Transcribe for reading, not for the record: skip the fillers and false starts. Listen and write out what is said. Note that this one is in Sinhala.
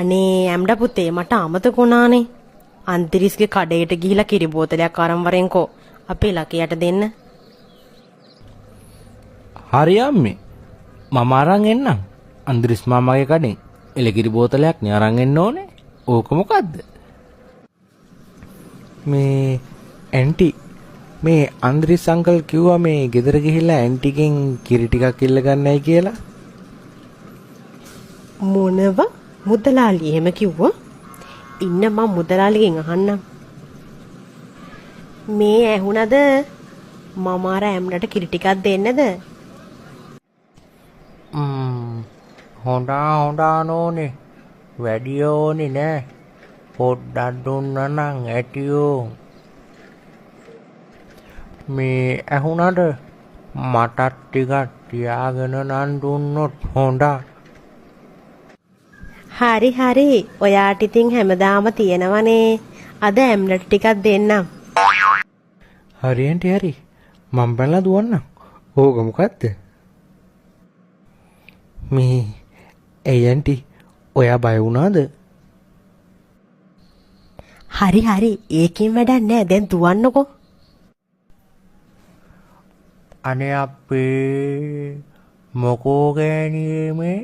අනේ ඇම්ඩ පුතේ මට අමතක වුණානේ. අන්තිරිස්ගේ කඩේට ගිහිලා කිරි බෝතලයක් අරන් වරෙන්කෝ අපේ ලකියට දෙන්න. හරි අම්මේ. මම අරන් එන්නම්. අන්දිරිස් මාමාගේ කඩෙන් එලකිරි බෝතලයක් නේ අරන් එන්න ඕනේ. ඕක මොකද්ද? මේ ඇන්ටි මේ අන්දිරිස් අංකල් කිව්වා මේ ගෙදර ගිහිල්ලා ඇන්ටිගෙන් කිරි ටිකක් ඉල්ල ගන්නයි කියලා. මොනව? මුදලාලි එහෙම කිව්වා? ඉන්න මම මුදලාලිගෙන් අහන්නම්. මේ ඇහුණද? මම අර ඇම්ලට කිරි ටිකක් දෙන්නද? හොඳා නෝනේ. වැඩි ඕනේ නෑ. පොඩ්ඩක් දුන්නා නම් ඇටියෝ. මේ ඇහුණද? මටත් ටිකක් තියාගෙන නම් දුන්නොත් හොඳයි. හරි. ඔයාට ඉතින් හැමදාම තියෙනවනේ. අද ඇම්ලට ටිකක් දෙන්නම්. හරි ඇන්ටි හරි. මම බලලා දුවන්නම්. ඕක මොකද්ද? මේ ඇන්ටි ඔයා බය වුණාද? හරි. ඒකෙන් වැඩක් නෑ. දැන් දුවන්නකෝ. අනේ අපේ මොකෝ ගෑණියේ මේ